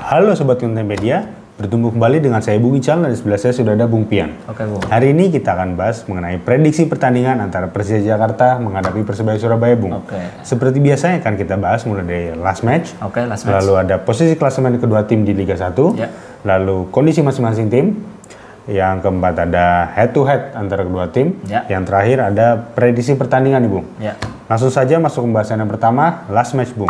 Halo Sobat Konten Media, bertemu kembali dengan saya Bung Ical dan di sebelah saya sudah ada Bung Pian. Oke, Bung. Hari ini kita akan bahas mengenai prediksi pertandingan antara Persija Jakarta menghadapi Persebaya Surabaya, Bung. Oke. Seperti biasanya akan kita bahas mulai dari last match. Oke, last match. Lalu ada posisi klasemen kedua tim di Liga 1. Ya. Lalu kondisi masing-masing tim. Yang keempat ada head to head antara kedua tim. Ya. Yang terakhir ada prediksi pertandingan nih, Bung. Ya. Langsung saja masuk pembahasan yang pertama, last match, Bung.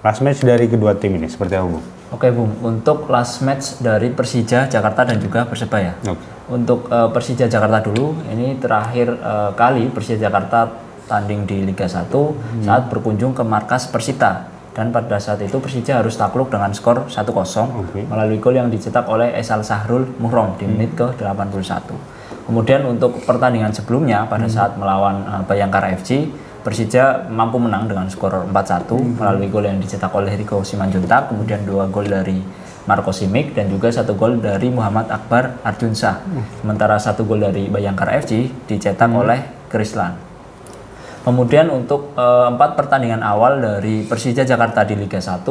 Last match dari kedua tim ini seperti apa, Bung? Oke, Bung. Untuk last match dari Persija Jakarta dan juga Persebaya. Oke. Untuk Persija Jakarta dulu, ini terakhir kali Persija Jakarta tanding di Liga 1 saat berkunjung ke markas Persita. Dan pada saat itu Persija harus takluk dengan skor 1-0 melalui gol yang dicetak oleh Esal Sahrul Muhrom di menit ke-81. Kemudian untuk pertandingan sebelumnya pada saat melawan Bayangkara FC, Persija mampu menang dengan skor 4-1 melalui gol yang dicetak oleh Rico Simanjuntak, kemudian 2 gol dari Marco Simic dan juga 1 gol dari Muhammad Akbar Arjunsyah. Sementara 1 gol dari Bayangkara FC dicetak oleh Krislan. Kemudian untuk 4 pertandingan awal dari Persija Jakarta di Liga 1,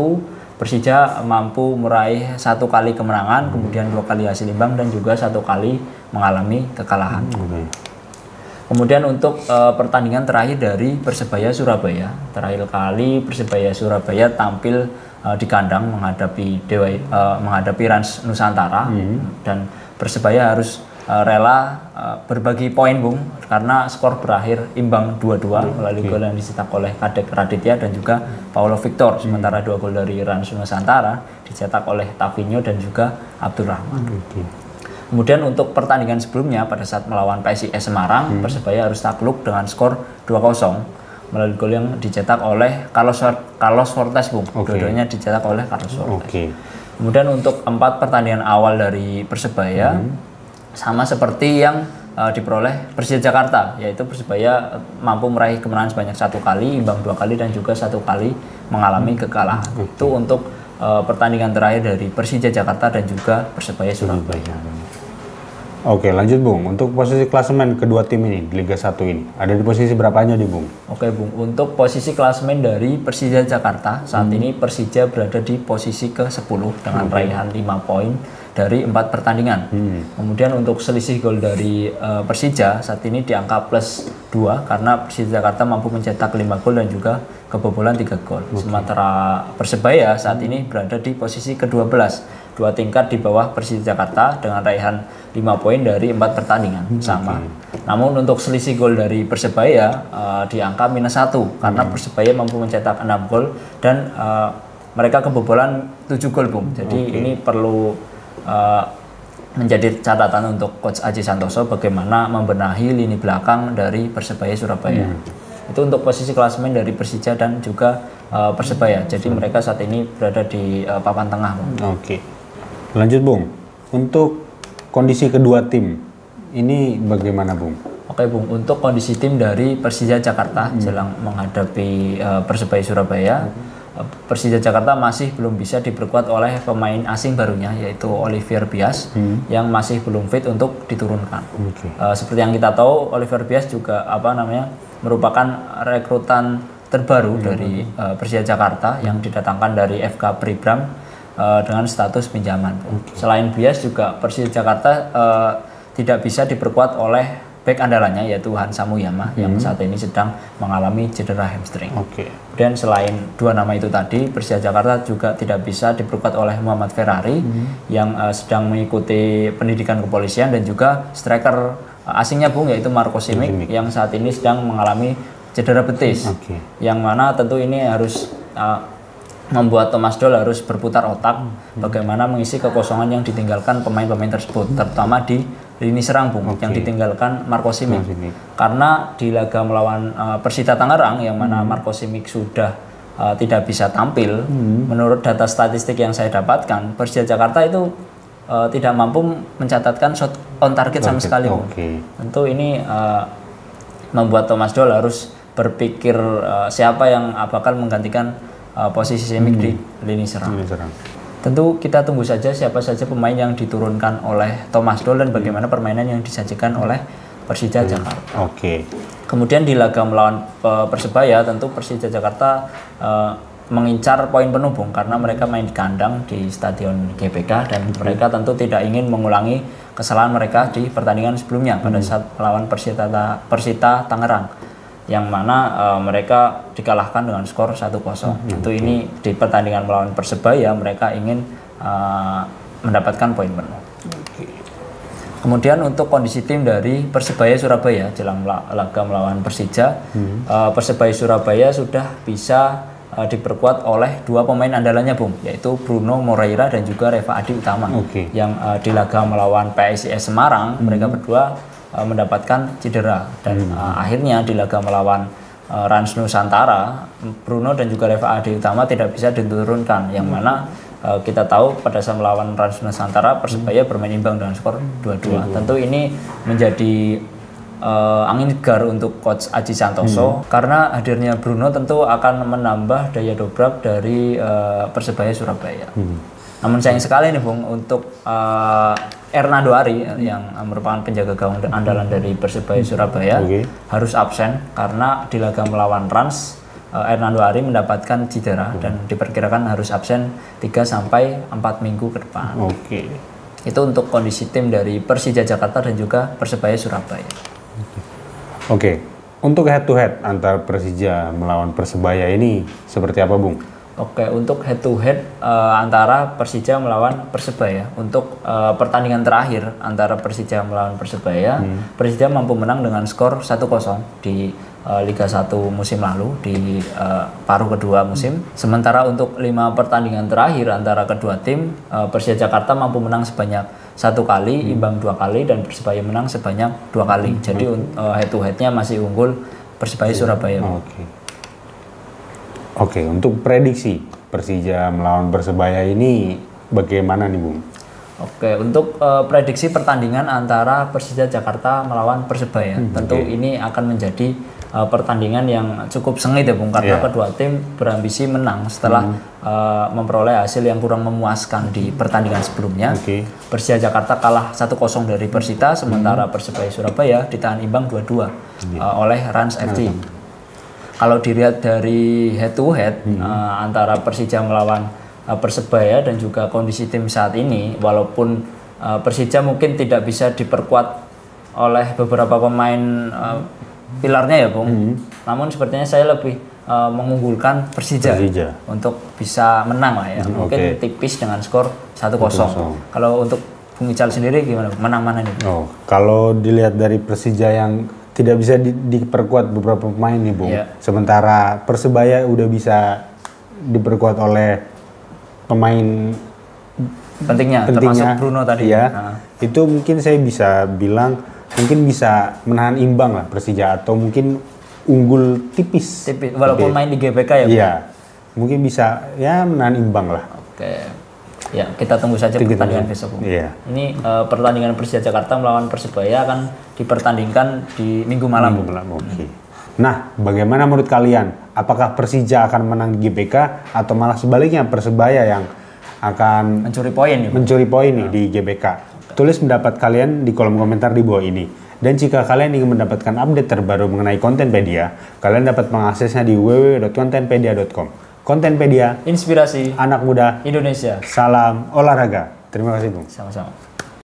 Persija mampu meraih 1 kali kemenangan, kemudian 2 kali hasil imbang dan juga 1 kali mengalami kekalahan. Kemudian untuk pertandingan terakhir dari Persebaya Surabaya, terakhir kali Persebaya Surabaya tampil di kandang menghadapi Rans Nusantara dan Persebaya harus rela berbagi poin, Bung, karena skor berakhir imbang 2-2 melalui gol yang dicetak oleh Kadek Raditya dan juga Paulo Victor. Sementara 2 gol dari Rans Nusantara dicetak oleh Tavinho dan juga Abdul Rahman. Kemudian untuk pertandingan sebelumnya pada saat melawan PSIS Semarang, Persebaya harus takluk dengan skor 2-0 melalui gol yang dicetak oleh Carlos Fortes, Bung. Dua-duanya dicetak oleh Carlos Fortes. Kemudian untuk 4 pertandingan awal dari Persebaya sama seperti yang diperoleh Persija Jakarta, yaitu Persebaya mampu meraih kemenangan sebanyak 1 kali, imbang 2 kali dan juga 1 kali mengalami kekalahan. Itu untuk pertandingan terakhir dari Persija Jakarta dan juga Persebaya Surabaya. Oke, lanjut, Bung. Untuk posisi klasemen kedua tim ini di Liga 1 ini, ada di posisi berapanya nih, Bung? Oke, Bung. Untuk posisi klasemen dari Persija Jakarta, saat ini Persija berada di posisi ke-10 dengan raihan 5 poin dari 4 pertandingan. Kemudian untuk selisih gol dari Persija saat ini di angka plus 2 karena Persija Jakarta mampu mencetak 5 gol dan juga kebobolan 3 gol. Sementara Persebaya saat ini berada di posisi ke-12, 2 tingkat di bawah Persija Jakarta dengan raihan 5 poin dari 4 pertandingan sama. Namun untuk selisih gol dari Persebaya di angka minus 1 karena Persebaya mampu mencetak 6 gol dan mereka kebobolan 7 gol, Bung. Jadi ini perlu menjadi catatan untuk Coach Aji Santoso bagaimana membenahi lini belakang dari Persebaya Surabaya. Itu untuk posisi klasemen dari Persija dan juga Persebaya. Jadi mereka saat ini berada di papan tengah, Bung. Oke. Lanjut, Bung. Untuk kondisi kedua tim ini bagaimana, Bung? Oke, Bung. Untuk kondisi tim dari Persija Jakarta jelang menghadapi Persebaya Surabaya, Persija Jakarta masih belum bisa diperkuat oleh pemain asing barunya yaitu Olivier Bias yang masih belum fit untuk diturunkan. Seperti yang kita tahu, Olivier Bias juga merupakan rekrutan terbaru dari Persija Jakarta yang didatangkan dari FK Pribram dengan status pinjaman. Selain Bias juga Persija Jakarta tidak bisa diperkuat oleh bek andalannya yaitu Hansa Muyama yang saat ini sedang mengalami cedera hamstring. Dan selain 2 nama itu tadi, Persija Jakarta juga tidak bisa diperkuat oleh Muhammad Ferrari yang sedang mengikuti pendidikan kepolisian dan juga striker asingnya, Bung, yaitu Marco Simic yang saat ini sedang mengalami cedera betis. Yang mana tentu ini harus membuat Thomas Doll harus berputar otak bagaimana mengisi kekosongan yang ditinggalkan pemain-pemain tersebut, terutama di lini serang, Bung, yang ditinggalkan Marco Simic. Karena di laga melawan Persita Tangerang yang mana Marco Simic sudah tidak bisa tampil, menurut data statistik yang saya dapatkan, Persija Jakarta itu tidak mampu mencatatkan shot on target sama sekali. Tentu ini membuat Thomas Doll harus berpikir siapa yang bakal menggantikan posisi Simic di lini serang. Tentu kita tunggu saja siapa saja pemain yang diturunkan oleh Thomas Doll dan bagaimana permainan yang disajikan oleh Persija Jakarta. Kemudian di laga melawan Persebaya tentu Persija Jakarta mengincar poin penuh Bung, karena mereka main di kandang di Stadion GBK dan mereka tentu tidak ingin mengulangi kesalahan mereka di pertandingan sebelumnya pada saat melawan Persita Tangerang, yang mana mereka dikalahkan dengan skor 1-0. Tentu ini di pertandingan melawan Persebaya mereka ingin mendapatkan poin penuh. Kemudian untuk kondisi tim dari Persebaya Surabaya jelang laga melawan Persija, Persebaya Surabaya sudah bisa diperkuat oleh 2 pemain andalannya Bung, yaitu Bruno Moreira dan juga Reva Adi Utama. Yang di laga melawan PSIS Semarang mereka berdua mendapatkan cedera dan akhirnya di laga melawan Rans Nusantara, Bruno dan juga Reva Adi Utama tidak bisa diturunkan, yang mana kita tahu pada saat melawan Rans Nusantara Persebaya bermain imbang dengan skor 2-2. Tentu ini menjadi angin segar untuk coach Aji Santoso, karena hadirnya Bruno tentu akan menambah daya dobrak dari Persebaya Surabaya. Namun sayang sekali nih Bung, untuk Hernando Ari yang merupakan penjaga gawang andalan dari Persebaya Surabaya harus absen karena di laga melawan Rans Hernando Ari mendapatkan cedera dan diperkirakan harus absen 3-4 minggu ke depan. Itu untuk kondisi tim dari Persija Jakarta dan juga Persebaya Surabaya. Untuk head to head antara Persija melawan Persebaya ini seperti apa Bung? Untuk head to head antara Persija melawan Persebaya, untuk pertandingan terakhir antara Persija melawan Persebaya, Persija mampu menang dengan skor 1-0 di Liga 1 musim lalu di paruh kedua musim. Sementara untuk 5 pertandingan terakhir antara kedua tim, Persija Jakarta mampu menang sebanyak 1 kali, imbang 2 kali, dan Persebaya menang sebanyak 2 kali. Jadi head to headnya masih unggul Persebaya Surabaya. Untuk prediksi Persija melawan Persebaya ini bagaimana nih Bung? Untuk prediksi pertandingan antara Persija Jakarta melawan Persebaya, tentu ini akan menjadi pertandingan yang cukup sengit ya Bung, karena kedua tim berambisi menang setelah memperoleh hasil yang kurang memuaskan di pertandingan sebelumnya. Persija Jakarta kalah 1-0 dari Persita, sementara Persebaya Surabaya ditahan imbang 2-2 oleh Rans FC. Kalau dilihat dari head to head antara Persija melawan Persebaya dan juga kondisi tim saat ini, walaupun Persija mungkin tidak bisa diperkuat oleh beberapa pemain pilarnya ya Bung, namun sepertinya saya lebih mengunggulkan Persija untuk bisa menang lah ya, mungkin tipis dengan skor 1-0. Kalau untuk Bung Ical sendiri gimana? Menang mana nih? Kalau dilihat dari Persija yang tidak bisa diperkuat beberapa pemain nih Bung, sementara Persebaya udah bisa diperkuat oleh pemain pentingnya termasuk Bruno tadi. Itu mungkin saya bisa bilang mungkin bisa menahan imbang lah Persija, atau mungkin unggul tipis walaupun main di GBK ya Bung? Mungkin bisa menahan imbang lah. Ya, kita tunggu saja pertandingan besok Bung. Ini pertandingan Persija Jakarta melawan Persebaya akan dipertandingkan di Minggu malam. Nah, bagaimana menurut kalian? Apakah Persija akan menang di GBK atau malah sebaliknya Persebaya yang akan mencuri poin di GBK? Tulis pendapat kalian di kolom komentar di bawah ini. Dan jika kalian ingin mendapatkan update terbaru mengenai Kontenpedia, kalian dapat mengaksesnya di www.kontenpedia.com. Kontenpedia, inspirasi anak muda Indonesia. Salam olahraga. Terima kasih Bung. Sama-sama.